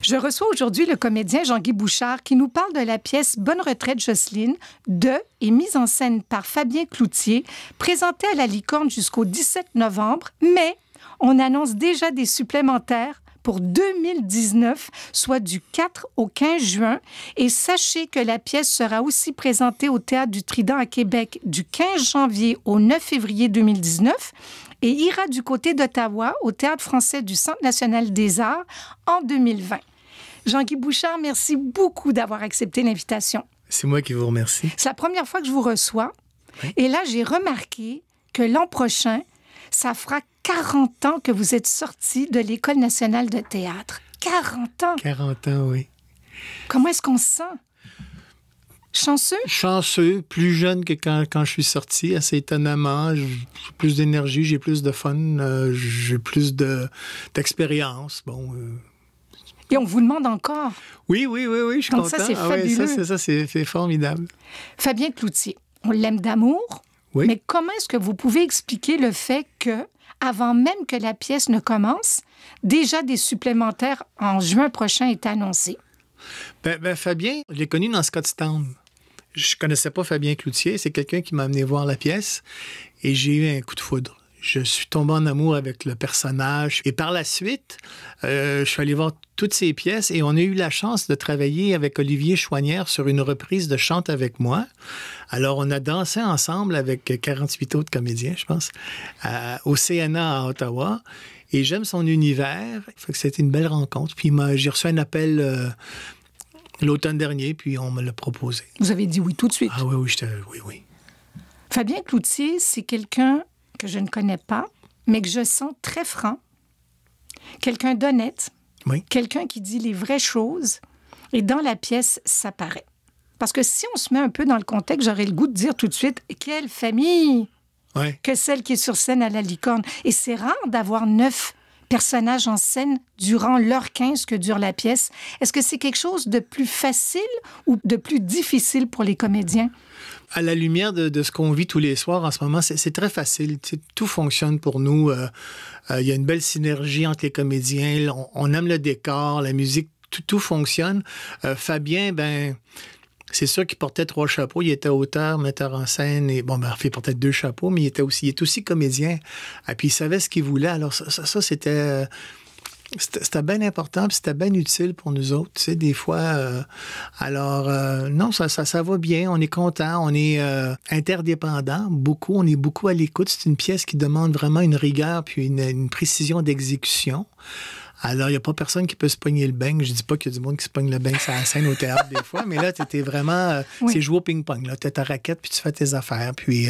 Je reçois aujourd'hui le comédien Jean-Guy Bouchard qui nous parle de la pièce Bonne retraite Jocelyne, de et mise en scène par Fabien Cloutier, présentée à la Licorne jusqu'au 17 novembre, mais on annonce déjà des supplémentaires pour 2019, soit du 4 au 15 juin. Et sachez que la pièce sera aussi présentée au Théâtre du Trident à Québec du 15 janvier au 9 février 2019 et ira du côté d'Ottawa au Théâtre français du Centre national des arts en 2020. Jean-Guy Bouchard, merci beaucoup d'avoir accepté l'invitation. C'est moi qui vous remercie. C'est la première fois que je vous reçois. Oui. Et là, j'ai remarqué que l'an prochain, ça fera 40 ans que vous êtes sorti de l'École nationale de théâtre. 40 ans! 40 ans, oui. Comment est-ce qu'on se sent? Chanceux? Chanceux, plus jeune que quand je suis sorti, assez étonnamment. J'ai plus d'énergie, j'ai plus de fun, j'ai plus d'expérience. Bon... Et on vous demande encore. Oui, je suis donc content. Ça, c'est fabuleux. Ça, c'est formidable. Fabien Cloutier, on l'aime d'amour, oui. Mais comment est-ce que vous pouvez expliquer le fait que, avant même que la pièce ne commence, déjà des supplémentaires en juin prochain est annoncé? Ben, Fabien, je l'ai connu dans Scottstown. Je connaissais pas Fabien Cloutier. C'est quelqu'un qui m'a amené voir la pièce et j'ai eu un coup de foudre. Je suis tombé en amour avec le personnage. Et par la suite, je suis allé voir toutes ses pièces et on a eu la chance de travailler avec Olivier Chouanière sur une reprise de Chante avec moi. Alors, on a dansé ensemble avec 48 autres comédiens, je pense, au CNA à Ottawa. Et j'aime son univers. Fait que c'était une belle rencontre. Puis j'ai reçu un appel l'automne dernier, puis on me l'a proposé. Vous avez dit oui tout de suite? Ah oui, oui. Fabien Cloutier, c'est quelqu'un que je ne connais pas, mais que je sens très franc. Quelqu'un d'honnête. Oui. Quelqu'un qui dit les vraies choses. Et dans la pièce, ça paraît. Parce que si on se met un peu dans le contexte, j'aurais le goût de dire tout de suite « Quelle famille ouais. que celle qui est sur scène à la Licorne. » Et c'est rare d'avoir 9 personnages en scène durant l'heure 15 que dure la pièce. Est-ce que c'est quelque chose de plus facile ou de plus difficile pour les comédiens? À la lumière de ce qu'on vit tous les soirs en ce moment, c'est très facile. Tout fonctionne pour nous. Il y a une belle synergie entre les comédiens. On aime le décor, la musique, tout fonctionne. Fabien, c'est sûr qu'il portait 3 chapeaux. Il était auteur, metteur en scène. Et il portait 2 chapeaux, mais il est aussi comédien. Et puis il savait ce qu'il voulait. Alors ça c'était... C'était bien important, puis c'était bien utile pour nous autres, tu sais, des fois. Non, ça va bien, on est content, on est interdépendants, beaucoup, on est beaucoup à l'écoute. C'est une pièce qui demande vraiment une rigueur puis une précision d'exécution. Alors, il n'y a pas personne qui peut se pogner le beigne. Je dis pas qu'il y a du monde qui se pogne le beigne sur la scène au théâtre des fois, mais là, t'es vraiment... Oui. C'est jouer au ping-pong, là. T'as ta raquette, puis tu fais tes affaires, puis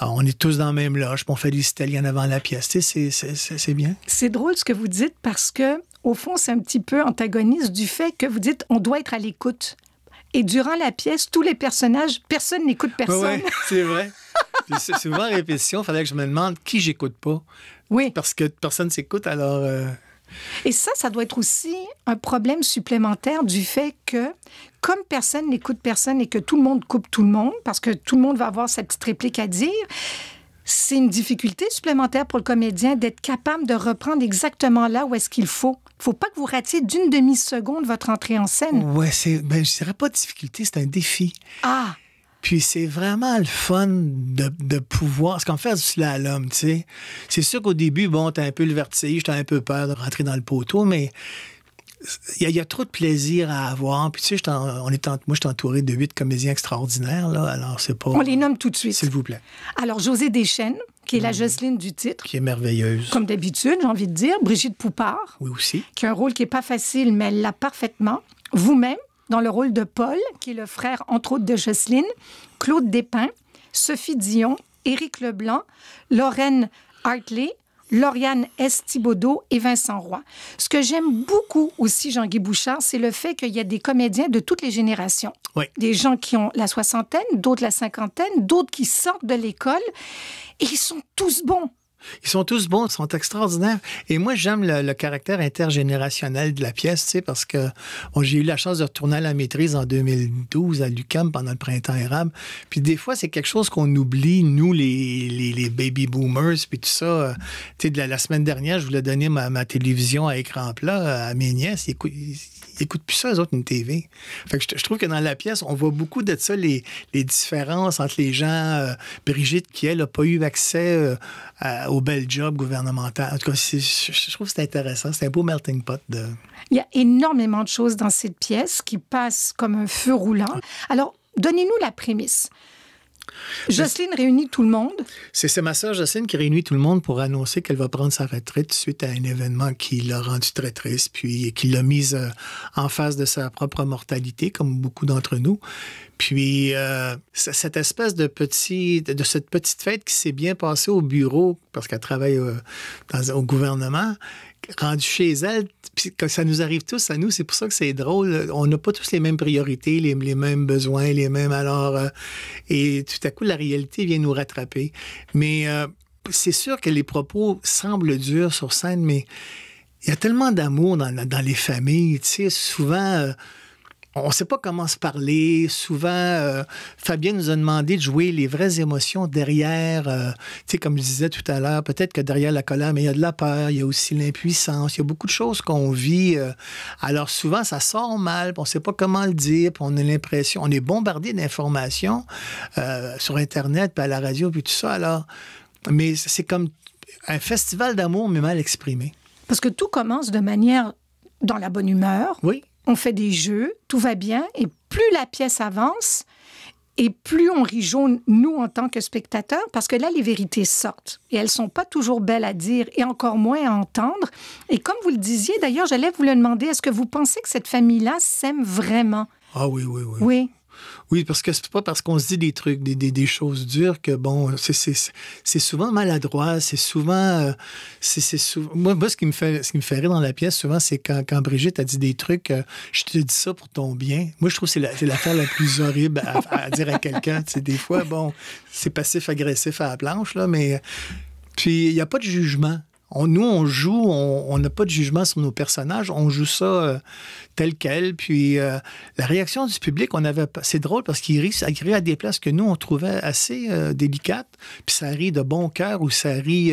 on est tous dans la même loge, puis on fait des italiens avant la pièce. Tu sais, c'est bien. C'est drôle ce que vous dites parce que, au fond, c'est un petit peu antagoniste du fait que vous dites on doit être à l'écoute. Et durant la pièce, tous les personnages, personne n'écoute personne. Oui, c'est vrai. C'est souvent en répétition, il fallait que je me demande qui j'écoute pas. Oui. Parce que personne s'écoute, alors... Et ça doit être aussi un problème supplémentaire du fait que, comme personne n'écoute personne et que tout le monde coupe tout le monde, parce que tout le monde va avoir sa petite réplique à dire, c'est une difficulté supplémentaire pour le comédien d'être capable de reprendre exactement là où est-ce qu'il faut. Il ne faut pas que vous ratiez d'une demi-seconde votre entrée en scène. Oui, je dirais pas difficulté, c'est un défi. Ah! Puis c'est vraiment le fun de pouvoir... C'est comme faire du slalom, tu sais. C'est sûr qu'au début, t'as un peu le vertige, t'as un peu peur de rentrer dans le poteau, mais il y a trop de plaisir à avoir. Puis tu sais, moi, je suis entouré de 8 comédiens extraordinaires, là, alors c'est pas... On les nomme tout de suite. S'il vous plaît. Alors, Josée Deschênes, qui est la Jocelyne du titre. Qui est merveilleuse. Comme d'habitude, j'ai envie de dire. Brigitte Poupard. Oui, aussi. Qui a un rôle qui n'est pas facile, mais elle l'a parfaitement. Vous-même, dans le rôle de Paul, qui est le frère, entre autres, de Jocelyne, Claude Despins, Sophie Dion, Éric Leblanc, Lorraine Hartley, Lauriane S. Thibodeau et Vincent Roy. Ce que j'aime beaucoup aussi, Jean-Guy Bouchard, c'est le fait qu'il y a des comédiens de toutes les générations. Oui. Des gens qui ont la soixantaine, d'autres la cinquantaine, d'autres qui sortent de l'école, et ils sont tous bons. Ils sont tous bons, ils sont extraordinaires. Et moi, j'aime le caractère intergénérationnel de la pièce, tu sais, parce que j'ai eu la chance de retourner à la maîtrise en 2012 à l'UQAM pendant le printemps érable. Puis des fois, c'est quelque chose qu'on oublie, nous, les baby boomers, puis tout ça. Tu sais, la semaine dernière, je voulais donner ma télévision à écran plat à mes nièces. Ils n'écoutent plus ça, eux autres, une TV. Fait que je trouve que dans la pièce, on voit beaucoup de ça, les différences entre les gens. Brigitte, qui, elle, n'a pas eu accès au bel job gouvernemental. En tout cas, je trouve que c'est intéressant. C'est un beau melting pot. Il y a énormément de choses dans cette pièce qui passent comme un feu roulant. Alors, donnez-nous la prémisse. Jocelyne réunit tout le monde. C'est ma sœur Jocelyne qui réunit tout le monde pour annoncer qu'elle va prendre sa retraite suite à un événement qui l'a rendue très triste, puis qui l'a mise en face de sa propre mortalité, comme beaucoup d'entre nous. Puis, cette espèce de cette petite fête qui s'est bien passée au bureau, parce qu'elle travaille au gouvernement, rendue chez elle, puis quand ça nous arrive tous à nous, c'est pour ça que c'est drôle. On n'a pas tous les mêmes priorités, les mêmes besoins, les mêmes... Alors, et tout à coup, la réalité vient nous rattraper. Mais c'est sûr que les propos semblent durs sur scène, mais il y a tellement d'amour dans les familles. Tu sais, souvent... on ne sait pas comment se parler. Souvent, Fabien nous a demandé de jouer les vraies émotions derrière. Tu sais, comme je disais tout à l'heure, peut-être que derrière la colère, mais il y a de la peur, il y a aussi l'impuissance, il y a beaucoup de choses qu'on vit. Alors souvent, ça sort mal, puis on ne sait pas comment le dire, puis on a l'impression... On est bombardé d'informations sur Internet, puis à la radio, puis tout ça. Alors, mais c'est comme un festival d'amour, mais mal exprimé. Parce que tout commence de manière dans la bonne humeur. Oui. On fait des jeux, tout va bien, et plus la pièce avance, et plus on rit jaune, nous, en tant que spectateurs, parce que là, les vérités sortent. Et elles ne sont pas toujours belles à dire, et encore moins à entendre. Et comme vous le disiez, d'ailleurs, j'allais vous le demander, est-ce que vous pensez que cette famille-là s'aime vraiment? Ah oui. Oui. Oui, parce que c'est pas parce qu'on se dit des trucs, des choses dures que, bon, c'est souvent maladroit, c'est souvent... Moi, ce qui me fait rire dans la pièce, souvent, c'est quand Brigitte a dit des trucs, je te dis ça pour ton bien. Moi, je trouve que c'est l'affaire la plus horrible à dire à quelqu'un. Tu sais, des fois, bon, c'est passif-agressif à la planche, là, mais... Puis, il n'y a pas de jugement. Nous, on joue, on n'a pas de jugement sur nos personnages, on joue ça tel quel. Puis la réaction du public, c'est drôle parce qu'il rit à des places que nous, on trouvait assez délicates. Puis ça rit de bon cœur ou ça rit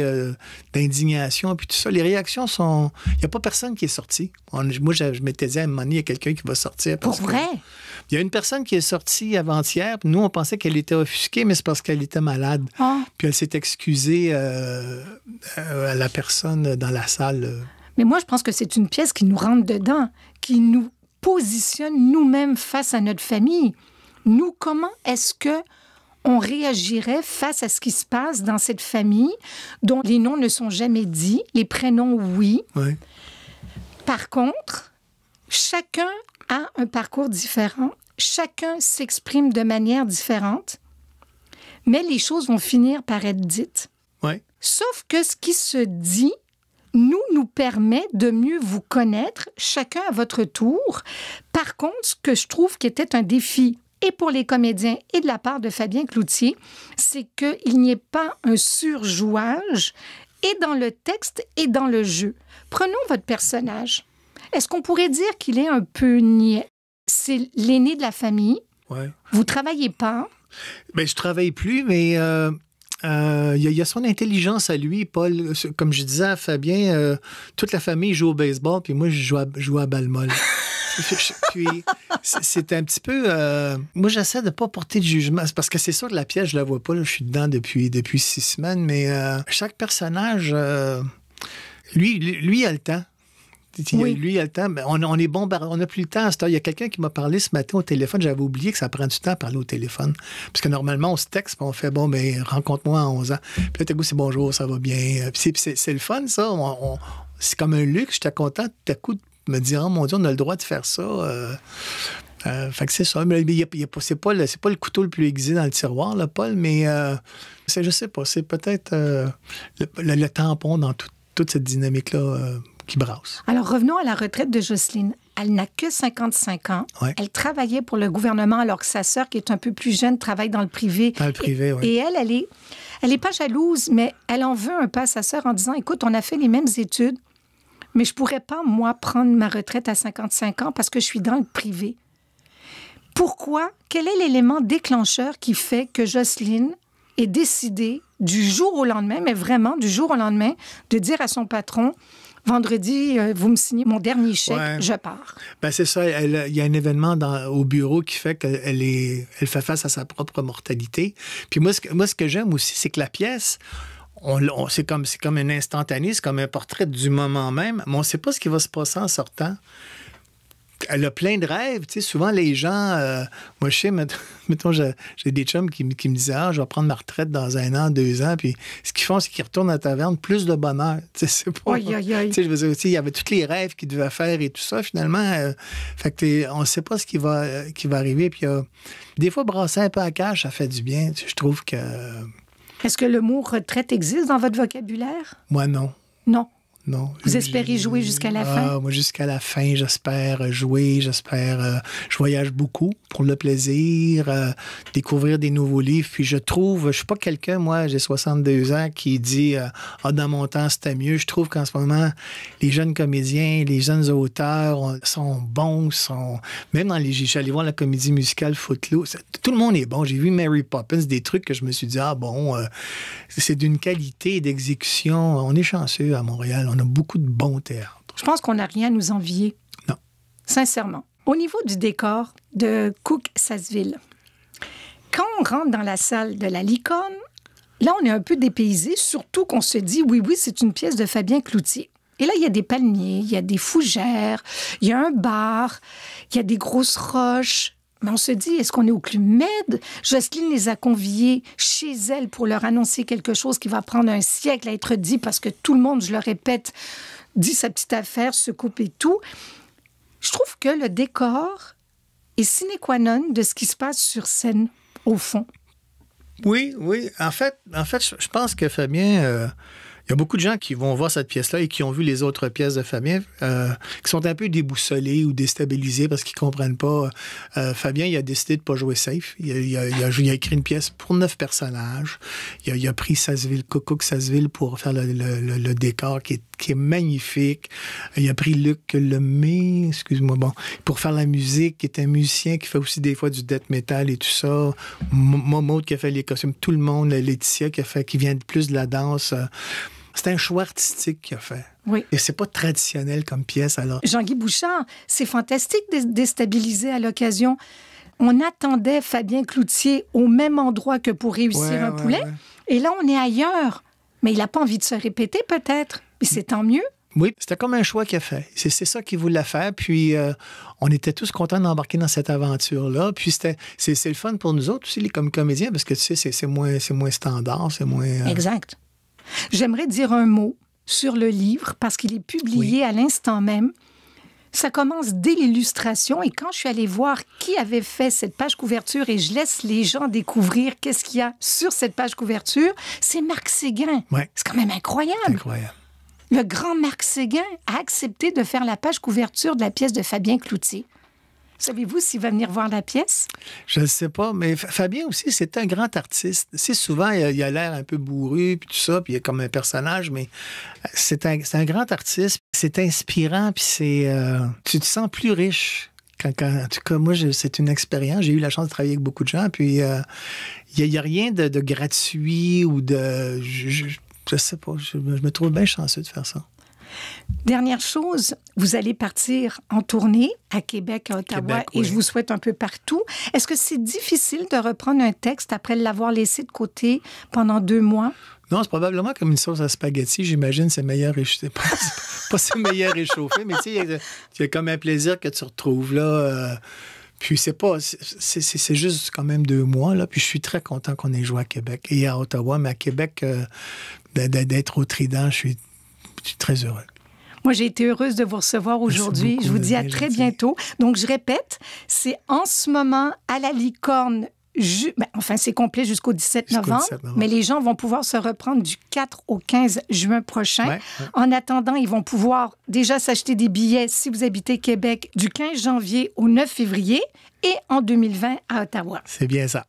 d'indignation. Puis tout ça, les réactions sont... Il n'y a pas personne qui est sorti. Moi, je m'étais dit à un moment donné, il y a quelqu'un qui va sortir. Pour vrai? Il y a une personne qui est sortie avant-hier. Puis nous, on pensait qu'elle était offusquée, mais c'est parce qu'elle était malade. Oh. Puis elle s'est excusée à la personne dans la salle. Mais moi, je pense que c'est une pièce qui nous rentre dedans, qui nous positionne nous-mêmes face à notre famille. Nous, comment est-ce que on réagirait face à ce qui se passe dans cette famille dont les noms ne sont jamais dits, les prénoms, oui. Oui. Par contre, chacun a un parcours différent, chacun s'exprime de manière différente, mais les choses vont finir par être dites. Oui. Sauf que ce qui se dit nous permet de mieux vous connaître, chacun à votre tour. Par contre, ce que je trouve qui était un défi, et pour les comédiens et de la part de Fabien Cloutier, c'est qu'il n'y ait pas un surjouage et dans le texte et dans le jeu. Prenons votre personnage. Est-ce qu'on pourrait dire qu'il est un peu niais? C'est l'aîné de la famille. Ouais. Vous travaillez pas. Bien, je travaille plus, mais il y a son intelligence à lui, Paul. Comme je disais à Fabien, toute la famille joue au baseball, puis moi, je joue à balle molle. Puis, c'est un petit peu... moi, j'essaie de ne pas porter de jugement. Parce que c'est sûr que la pièce, je la vois pas. Là, je suis dedans depuis 6 semaines. Mais chaque personnage, lui, il a le temps. Oui. Lui, il a le temps. On est bombardé. On n'a plus le temps à cette heure. Il y a quelqu'un qui m'a parlé ce matin au téléphone. J'avais oublié que ça prend du temps à parler au téléphone. Parce que normalement, on se texte puis on fait, bon, ben rencontre-moi à 11 ans. Puis là, t'as goût, c'est bonjour, ça va bien. Puis c'est le fun, ça. C'est comme un luxe. J'étais content tout à coup de me dire, oh mon Dieu, on a le droit de faire ça. Fait que c'est ça. Mais c'est pas le couteau le plus aiguisé dans le tiroir, là, Paul, mais je sais pas. C'est peut-être le tampon dans toute cette dynamique-là qui brasse. Alors, revenons à la retraite de Jocelyne. Elle n'a que 55 ans. Ouais. Elle travaillait pour le gouvernement alors que sa sœur, qui est un peu plus jeune, travaille dans le privé. Dans le privé, oui. Et elle est pas jalouse, mais elle en veut un peu à sa sœur en disant, écoute, on a fait les mêmes études, mais je pourrais pas, moi, prendre ma retraite à 55 ans parce que je suis dans le privé. Pourquoi? Quel est l'élément déclencheur qui fait que Jocelyne est décidée du jour au lendemain, mais vraiment du jour au lendemain, de dire à son patron, vendredi, vous me signez mon dernier chèque, je pars. Ben c'est ça. Il y a un événement au bureau qui fait qu'elle fait face à sa propre mortalité. Puis moi, ce que j'aime aussi, c'est que la pièce, c'est comme un instantané, c'est comme un portrait du moment même, mais on ne sait pas ce qui va se passer en sortant. Elle a plein de rêves. Tu sais, souvent, les gens... moi, je sais, mettons, j'ai des chums qui me disaient « Ah, je vais prendre ma retraite dans 1 an, 2 ans. » Puis ce qu'ils font, c'est qu'ils retournent à la taverne, plus de bonheur. Tu sais, c'est pas... Aïe, aïe, aïe. Tu sais, je veux dire, il y avait tous les rêves qu'ils devaient faire et tout ça. Finalement, fait que on ne sait pas ce qui va arriver. Puis des fois, brasser un peu à cash, ça fait du bien. Tu sais, je trouve que... Est-ce que le mot « retraite » existe dans votre vocabulaire? Moi, non. Non. Non. Vous espérez jouer jusqu'à la fin? Moi, jusqu'à la fin, j'espère jouer, je voyage beaucoup pour le plaisir, découvrir des nouveaux livres. Puis je suis pas quelqu'un, moi, j'ai 62 ans, qui dit dans mon temps, c'était mieux. Je trouve qu'en ce moment, les jeunes comédiens, les jeunes auteurs sont bons, même j'allais allé voir la comédie musicale Footloose. Tout le monde est bon. J'ai vu Mary Poppins, des trucs que je me suis dit, c'est d'une qualité et d'exécution. On est chanceux à Montréal. On a beaucoup de bons théâtres. Je pense qu'on n'a rien à nous envier. Non. Sincèrement. Au niveau du décor de Cook-Sasseville, quand on rentre dans la salle de la Licorne, là, on est un peu dépaysé, surtout qu'on se dit, oui, c'est une pièce de Fabien Cloutier. Et là, il y a des palmiers, il y a des fougères, il y a un bar, il y a des grosses roches. Mais on se dit, est-ce qu'on est au Club Med? Jocelyne les a conviés chez elle pour leur annoncer quelque chose qui va prendre un siècle à être dit parce que tout le monde, je le répète, dit sa petite affaire, se coupe et tout. Je trouve que le décor est sine qua non de ce qui se passe sur scène, au fond. Oui. En fait, je pense que Fabien... il y a beaucoup de gens qui vont voir cette pièce-là et qui ont vu les autres pièces de Fabien qui sont un peu déboussolés ou déstabilisés parce qu'ils ne comprennent pas. Fabien, il a décidé de ne pas jouer safe. Il a écrit une pièce pour 9 personnages. Il a pris Cook-Sasseville pour faire le décor qui est magnifique. Il a pris Luc Lemay, pour faire la musique, qui est un musicien qui fait aussi des fois du death metal et tout ça. Maud qui a fait les costumes, tout le monde. Laetitia qui vient plus de la danse. C'est un choix artistique qu'il a fait. Oui. Et c'est pas traditionnel comme pièce, alors. Jean-Guy Bouchard, c'est fantastique de déstabiliser à l'occasion. On attendait Fabien Cloutier au même endroit que pour réussir un poulet. Ouais. Et là, on est ailleurs. Mais il n'a pas envie de se répéter, peut-être. Et c'est tant mieux. Oui, c'était comme un choix qu'il a fait. C'est ça qu'il voulait faire. Puis, on était tous contents d'embarquer dans cette aventure-là. Puis, c'est le fun pour nous autres aussi, comme comédiens, parce que, tu sais, c'est moins standard, c'est moins... Exact. J'aimerais dire un mot sur le livre, parce qu'il est publié à l'instant même. Ça commence dès l'illustration, et quand je suis allée voir qui avait fait cette page couverture, et je laisse les gens découvrir qu'est-ce qu'il y a sur cette page couverture, c'est Marc Séguin. Ouais. C'est quand même incroyable. Incroyable. Le grand Marc Séguin a accepté de faire la page couverture de la pièce de Fabien Cloutier. Savez-vous s'il va venir voir la pièce? Je ne sais pas, mais Fabien aussi, c'est un grand artiste. C'est souvent, il a l'air un peu bourru, puis tout ça, puis il est comme un personnage, mais c'est un grand artiste. C'est inspirant, puis tu te sens plus riche. En tout cas, moi, c'est une expérience. J'ai eu la chance de travailler avec beaucoup de gens, puis il n'y a rien de gratuit ou de... Je sais pas, je me trouve bien chanceux de faire ça. Dernière chose, vous allez partir en tournée à Québec, à Ottawa, et je vous souhaite un peu partout. Est-ce que c'est difficile de reprendre un texte après l'avoir laissé de côté pendant 2 mois? Non, c'est probablement comme une sauce à spaghetti. J'imagine c'est meilleur réchauffé. Pas c'est meilleur réchauffé, mais tu sais, il y a comme un plaisir que tu retrouves là. Puis c'est juste quand même 2 mois, là. Puis je suis très content qu'on ait joué à Québec et à Ottawa, mais à Québec, d'être au Trident, je suis très heureux. Moi, j'ai été heureuse de vous recevoir aujourd'hui. Je vous dis à très bientôt. Donc, je répète, c'est en ce moment à la Licorne c'est complet jusqu'au 17 novembre, mais les gens vont pouvoir se reprendre du 4 au 15 juin prochain. Ouais. En attendant, ils vont pouvoir déjà s'acheter des billets, si vous habitez Québec, du 15 janvier au 9 février et en 2020 à Ottawa. C'est bien ça.